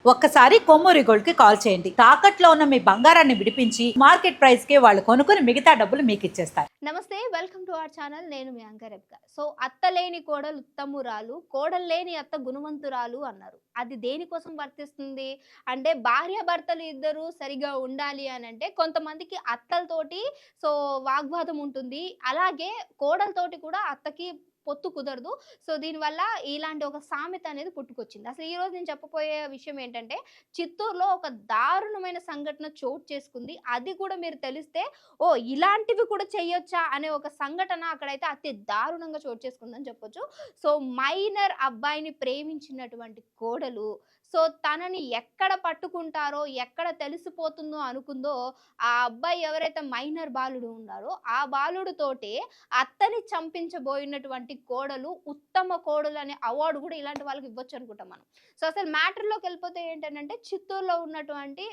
ఒక్కసారి కొమ్మూరి గోల్డ్ కి కాల్ చేయండి. తాకట్లో ఉన్న మీ బంగారాన్ని విడిపించి మార్కెట్ ప్రైస్ కి వాళ్ళు కొనుక్కుని మిగతా డబ్బులు మీకు ఇచ్చేస్తారు. నమస్తే, వెల్కమ్ టు అవర్ ఛానల్. నేను మీ అంకరెబ్క. సో అత్తలేని కోడలు ఉత్తమురాలు, కోడలు లేని అత్త గుణవంతురాలు అన్నారు. అది దేనికోసం వర్తిస్తుంది అంటే భార్యాభర్తలు ఇద్దరు సరిగా ఉండాలి అని అంటే కొంతమందికి అత్తలతోటి సో వాగ్వాదం ఉంటుంది. అలాగే కోడలతోటి కూడా అత్తకి పొత్తు కుదరదు. సో దీనివల్ల ఇలాంటి ఒక సామెత అనేది పుట్టుకొచ్చింది. అసలు ఈరోజు నేను చెప్పబోయే విషయం ఏంటంటే చిత్తూరులో ఒక దారుణమైన సంఘటన చోటు చేసుకుంది. అది కూడా మీరు తెలిస్తే ఓ ఇలాంటివి కూడా చెయ్యొచ్చా అనే ఒక సంఘటన అక్కడైతే అతి దారుణంగా చోటు చేసుకుందని చెప్పొచ్చు. సో మైనర్ అబ్బాయిని ప్రేమించినటువంటి కోడలు సో తనని ఎక్కడ పట్టుకుంటారో ఎక్కడ తెలిసిపోతుందో అనుకుందో ఆ అబ్బాయి ఎవరైతే మైనర్ బాలుడు ఉన్నారో ఆ బాలుడితోటే అత్తని చంపించబోయినటువంటి కోడలు ఉత్తమ కోడలు అనే అవార్డు కూడా ఇలాంటి వాళ్ళకి ఇవ్వచ్చు అనుకుంటాం మనం. సో అసలు మ్యాటర్లోకి వెళ్ళిపోతే ఏంటంటే చిత్తూరులో ఉన్నటువంటి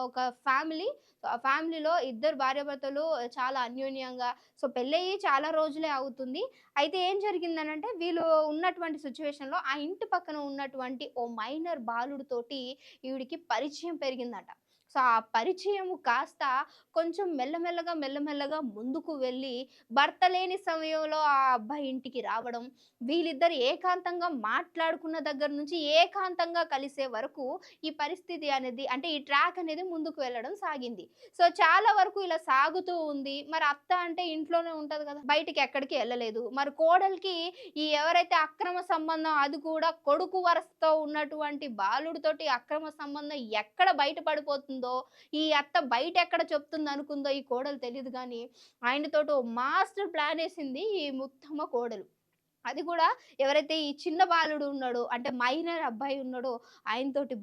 ఒక ఫ్యామిలీ, ఆ ఫ్యామిలీలో ఇద్దరు భార్యాభర్తలు చాలా అన్యోన్యంగా సో పెళ్ళయి చాలా రోజులే అవుతుంది. అయితే ఏం జరిగిందనంటే వీళ్ళు ఉన్నటువంటి సిచ్యువేషన్‌లో ఆ ఇంటి పక్కన ఉన్నటువంటి ఓ మైనర్ బాలుడితోటి ఈవిడికి పరిచయం పెరిగిందట. సో ఆ పరిచయము కాస్త కొంచెం మెల్లమెల్లగా ముందుకు వెళ్ళి భర్త లేని సమయంలో ఆ అబ్బాయి ఇంటికి రావడం, వీళ్ళిద్దరు ఏకాంతంగా మాట్లాడుకున్న దగ్గర నుంచి ఏకాంతంగా కలిసే వరకు ఈ పరిస్థితి అనేది అంటే ఈ ట్రాక్ అనేది ముందుకు వెళ్ళడం సాగింది. సో చాలా వరకు ఇలా సాగుతూ ఉంది. మరి అత్త అంటే ఇంట్లోనే ఉంటది కదా! బయటికి ఎక్కడికి ఎళ్ళలేదు. మరి కోడలికి ఈ ఎవరైతే అక్రమ సంబంధం అది కూడా కొడుకు వరసతో ఉన్నటువంటి బాలుడితోటి అక్రమ సంబంధం ఎక్కడ బయట పడిపోతుందో, ఈ అత్త బయట ఎక్కడ చెప్తుందనుకుందో ఈ కోడలు తెలీదు గానీ, ఆయనతోటి ఓ మాస్టర్ ప్లానేసింది ఈ ముత్తమ కోడలు. అది కూడా ఎవరైతే ఈ చిన్న బాలుడు ఉన్నాడో అంటే మైనర్ అబ్బాయి ఉన్నాడో ఆయనతోటి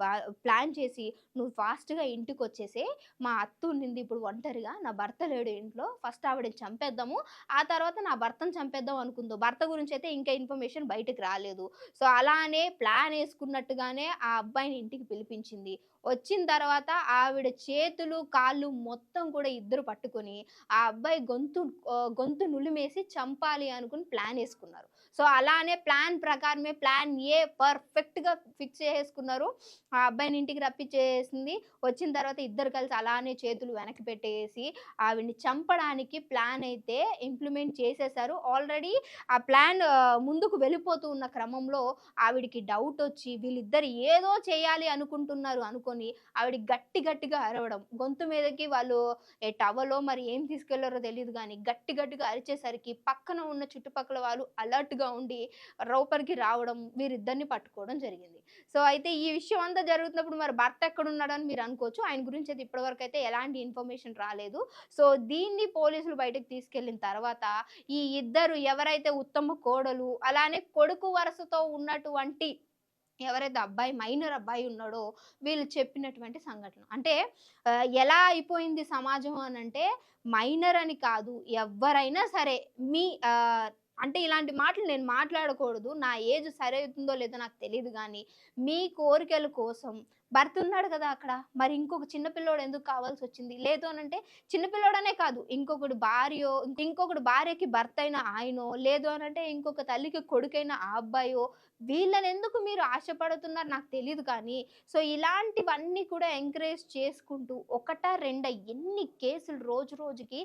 ప్లాన్ చేసి నువ్వు ఫాస్ట్‌గా ఇంటికొచ్చేసేయి. మా అత్త ఉండింది ఇప్పుడు ఒంటరిగా. నా భర్త లేడు ఇంట్లో. ఫస్ట్ ఆవిడని చంపేద్దాము. ఆ తర్వాత నా భర్తను చంపేద్దాం అనుకుందో. భర్త గురించయితే ఇంకా ఇన్ఫర్మేషన్ బయటకి రాలేదు. సో అలానే ప్లాన్ యేసుకున్నట్టుగానే ఆ అబ్బాయిని ఇంటికి పిలిపించింది. వచ్చిన తర్వాత ఆవిడ చేతులు, కాళ్ళు మొత్తం కూడా ఇద్దరు పట్టుకొని ఆ అబ్బాయి గొంతు నులిమేసి చంపాలి అనుకుని ప్లాన్ యేసుకున్నారు. సో అలానే ప్లాన్ ప్రకారమే ప్లాన్ ఏ పర్ఫెక్ట్‌గా ఫిక్స్ చేసేసుకున్నారు. ఆ అబ్బాయిని ఇంటికి రప్పించేసింది. వచ్చిన తర్వాత ఇద్దరు కలిసి అలానే చేతులు వెనక్కి పెట్టేసి ఆవిడని చంపడానికి ప్లాన్ అయితే ఇంప్లిమెంట్ చేసేసారు. ఆల్రెడీ ఆ ప్లాన్ ముందుకు వెళ్ళిపోతూ ఉన్న క్రమంలో ఆవిడకి డౌటొచ్చి వీళ్ళిద్దరు ఏదో చేయాలి అనుకుంటున్నారు అనుకోని ఆవిడ గట్టిగా అరవడం. గొంతు మీదకి వాళ్ళు టవలో మరి ఏం తీసుకెళ్లారో తెలీదు గానీ గట్టిగా అరిచేసరికి పక్కన ఉన్న చుట్టుపక్కల వాళ్ళు అలర్ట్‌గా ఉండి లోపలికి రావడం, వీరిద్దరిని పట్టుకోవడం జరిగింది. సో అయితే ఈ విషయం అంతా జరుగుతున్నప్పుడు మరి భర్త ఎక్కడున్నాడని మీరు అనుకోవచ్చు. ఆయన గురించి అయితే ఇప్పటివరకైతే ఎలాంటి ఇన్ఫర్మేషన్ రాలేదు. సో దీన్ని పోలీసులు బయటకు తీసుకెళ్ళిన తర్వాత ఈ ఇద్దరు ఎవరైతే ఉత్తమ కోడలు, అలానే కొడుకు వరసతో ఉన్నటువంటి ఎవరైతే అబ్బాయి మైనర్ అబ్బాయి ఉన్నాడో వీళ్ళు చెప్పినటువంటి సంఘటన. అంటే ఎలా అయిపోయింది సమాజం అనంటే మైనర్ అని కాదు ఎవ్వరైనా సరే మీ అంటే ఇలాంటి మాటలు నేను మాట్లాడకూడదు. నా ఏజ్ సరైతుందో లేదో నాకు తెలీదు గానీ, మీ కోరికల కోసం భర్త ఉన్నాడు కదా అక్కడ. మరి ఇంకొక చిన్న పిల్లోడు ఎందుకు కావాల్సొచ్చింది? లేదు అనంటే చిన్న పిల్లోడనే కాదు ఇంకొకడు భార్యో, ఇంకొకడు భార్యకి భర్తయిన ఆయనో, లేదు అనంటే ఇంకొక తల్లికి కొడుకైన ఆ అబ్బాయో వీళ్ళనెందుకు మీరు ఆశపడుతున్నారు నాకు తెలీదు కానీ, సో ఇలాంటివన్నీ కూడా ఎంకరేజ్ చేసుకుంటూ ఒకటా రెండా ఎన్ని కేసులు రోజు రోజుకి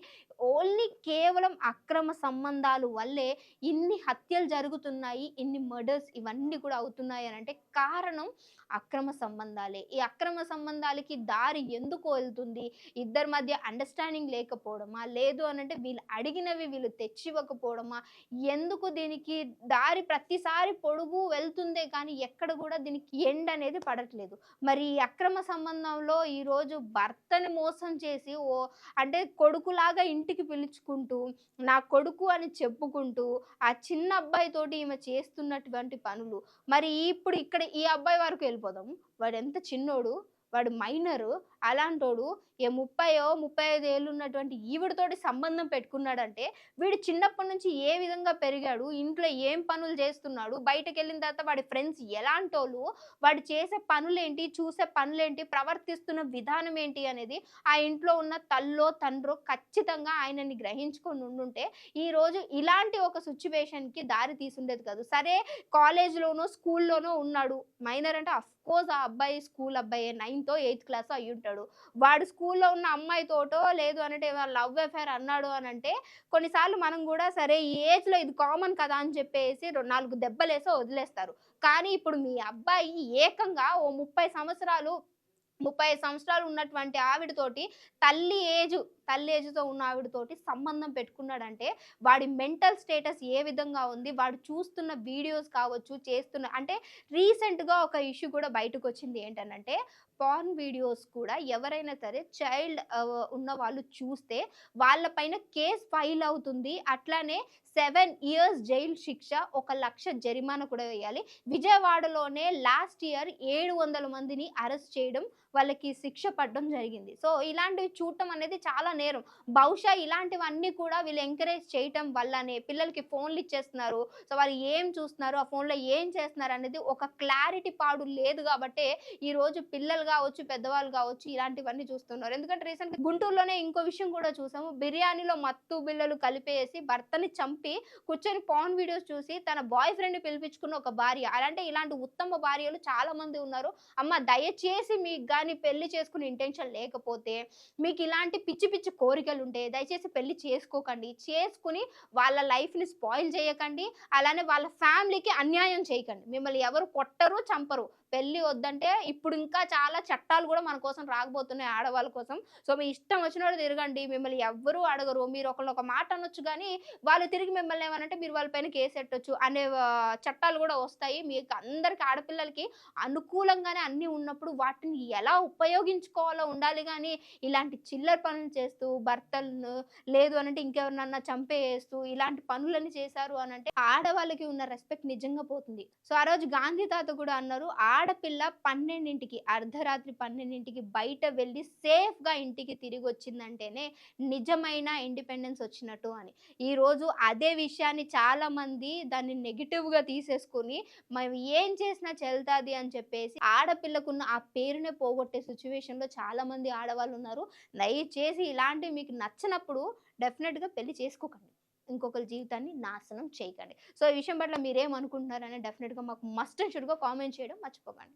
ఓన్లీ కేవలం అక్రమ సంబంధాలు వల్లే ఇన్ని హత్యలు జరుగుతున్నాయి, ఇన్ని మర్డర్స్ ఇవన్నీ కూడా అవుతున్నాయి అనంటే కారణం అక్రమ సంబంధాలే. ఈ అక్రమ సంబంధాలకి దారి ఎందుకు వెళ్తుంది? ఇద్దరి మధ్య అండర్‌స్టాండింగ్ లేకపోవడమా? లేదు అనంటే వీళ్ళు అడిగినవి వీళ్ళు తెచ్చివ్వకపోవడమా? ఎందుకు దీనికి దారి ప్రతిసారి పొడుగు వెళ్తుందే కానీ ఎక్కడ కూడా దీనికి ఎండ్ అనేది పడట్లేదు. మరి ఈ అక్రమ సంబంధంలో ఈరోజు భర్తని మోసం చేసి అంటే కొడుకులాగా ఇంటికి పిలుచుకుంటూ, నా కొడుకు అని చెప్పుకుంటూ, ఆ చిన్న అబ్బాయితోటి ఈమె చేస్తున్నటువంటి పనులు. మరి ఇప్పుడు ఇక్కడ ఈ అబ్బాయి వరకు వెళ్ళిపోదాము. వాడెంత చిన్నోడు, వాడు మైనరు. అలాంటోడు 35 ఏళ్ళు ఉన్నటువంటి ఈవిడతోటి సంబంధం పెట్టుకున్నాడంటే, వీడు చిన్నప్పటి నుంచి ఏ విధంగా పెరిగాడు, ఇంట్లో ఏం పనులు చేస్తున్నాడు, బయటకెళ్ళిన తర్వాత వాడి ఫ్రెండ్స్ ఎలాంటోళ్ళు, వాడు చేసే పనులేంటి, చూసే పనులేంటి, ప్రవర్తిస్తున్న విధానం ఏంటి అనేది ఆ ఇంట్లో ఉన్న తల్లో, తండ్రో ఖచ్చితంగా ఆయనని గ్రహించుకొని ఉండుంటే, ఈరోజు ఇలాంటి ఒక సిట్యుయేషన్‌కి దారి తీసుండేది కాదు. సరే కాలేజ్‌లోనో, స్కూల్‌లోనో ఉన్నాడు. మైనర్ అంటే సపోజ్ ఆ అబ్బాయి స్కూల్ అబ్బాయే 9థో, 8థ్ క్లాసో అయ్యుంటాడు. వాడు స్కూల్‌లో ఉన్న అమ్మాయితోటో లేదు అనంటే లవ్ అఫైర్ అన్నాడు అనంటే కొన్నిసార్లు మనం గూడా సరే ఈ ఏజ్‌లో ఇది కామన్ కదా! అని చెప్పేసి 4 దెబ్బలేసో వదిలేస్తారు. కానీ ఇప్పుడు మీ అబ్బాయి ఏకంగా ఓ 35 సంవత్సరాలు ఉన్నటువంటి ఆవిడతోటి తల్లి ఏజు తల్లి ఏజ్‌తో ఉన్న ఆవిడతోటి సంబంధం పెట్టుకున్నాడంటే, వాడి మెంటల్ స్టేటస్ ఏ విధంగా ఉంది? వాడు చూస్తున్న వీడియోస్ కావచ్చు, అంటే రీసెంట్‌గా ఒక ఇష్యూ కూడా బయటకొచ్చింది ఏంటనంటే, పార్న్ వీడియోస్ కూడా ఎవరైనా సరే చైల్డ్ ఉన్న వాళ్ళు చూస్తే వాళ్ళ పైన కేస్ ఫైల్ అవుతుంది. అట్లానే 7 ఇయర్స్ జైలు శిక్ష, 1,00,000 జరిమానా కూడా వేయాలి. విజయవాడలోనే లాస్ట్ ఇయర్ 700 మందిని అరెస్ట్ చేయడం, వాళ్ళకి శిక్ష పడడం జరిగింది. సో, ఇలాంటివి చూడటం అనేది చాలా నేరం. బహుశా ఇలాంటివన్నీ కూడా వీళ్ళు ఎంకరేజ్ చేయటం వల్లనే పిల్లలకి ఫోన్‌లు ఇచ్చేస్తున్నారు. సో, వాళ్ళు ఏం చూస్తున్నారు, ఆ ఫోన్‌లో ఏం చేస్తున్నారు అనేది ఒక క్లారిటీ పాడు లేదు గాబట్టే, ఈరోజు పిల్లలు గావచ్చు, పెద్దవాళ్ళు గావచ్చు ఇలాంటివన్నీ చూస్తున్నారు. ఎందుకంటే రీసెంట్‌గా గుంటూరులోనే ఇంకో విషయం కూడా చూసాము. బిర్యానీలో మత్తు బిళ్ళలు కలిపేసి భర్తని చంపి కూర్చొని పార్న్ వీడియోస్ చూసి తన బాయ్ ఫ్రెండ్‌ని పిలిపించుకున్న ఒక భార్య. ఇలాంటి ఉత్తమ భార్యలు చాలా మంది ఉన్నారు. అమ్మ దయచేసి మీకు గాని పెళ్లి చేసుకునే ఇంటెన్షన్ లేకపోతే, మీకిలాంటి పిచ్చి పిచ్చి కోరికలుంటే దయచేసి పెళ్లి చేసుకోకండి. చేసుకొని వాళ్ళ లైఫ్‌ని స్పాయిల్ చేయకండి. అలానే వాళ్ళ ఫ్యామిలీకి అన్యాయం చేయకండి. మిమ్మల్ని ఎవరు కొట్టరు, చంపరు. పెళ్లి వద్దంటే ఇప్పుడు ఇంకా చాలా చట్టాలు గూడా మన కోసం రాకపోతున్నాయి ఆడవాళ్ళ కోసం. సో, మీ ఇష్టం వచ్చినట్టు తిరగండి. మిమ్మల్ని ఎవ్వరు అడగరు. మీరు ఒకళ్ళని ఒక మాట అనొచ్చు గానీ, వాళ్ళు తిరిగి మిమ్మల్ని ఏమనంటే మీరు వాళ్ళ పైన కేసెట్టొచ్చు అనే చట్టాలు గూడా వస్తాయి. మీకు అందరికి ఆడపిల్లలకి అనుకూలంగానే అన్నీ ఉన్నప్పుడు వాటిని ఎలా ఉపయోగించుకోవాలో ఉండాలి గానీ, ఇలాంటి చిల్లర పనులు చేస్తూ భర్తలను లేదు అనంటే ఇంకెవరినన్నా చంపేయేస్తూ ఇలాంటి పనులన్నీ చేశారు అనంటే ఆడవాళ్ళకి ఉన్న రెస్పెక్ట్ నిజంగా పోతుంది. సో, ఆ రోజు గాంధీ తాత కూడా అన్నారు, ఆడపిల్ల 12కి అర్ధరాత్రి 12కి బయట వెళ్లి సేఫ్‌గా ఇంటికి తిరిగొచ్చిందంటేనే నిజమైన ఇండిపెండెన్స్ వచ్చినట్టు అని. ఈరోజు అదే విషయాన్ని చాలామంది దాన్ని నెగెటివ్‌గా తీసేసుకొని, మనం ఏం చేసినా చెల్తాది అని చెప్పేసి ఆడపిల్లకున్న ఆ పేరునే పోగొట్టే సిట్యుయేషన్‌లో చాలామంది ఆడవాళ్ళున్నారు. దయచేసి ఇలాంటివి మీకు నచ్చనప్పుడు డెఫినిట్‌గా పెళ్లి చేసుకోకండి. ఇంకొకరి జీవితాన్ని నాశనం చేయకండి. సో, ఈ విషయం పట్ల మీరేమనుకుంటున్నారని డెఫినిట్‌గా మాకు మస్ట్ అండ్ షుడ్‌గా కామెంట్ చేయడం మర్చిపోకండి.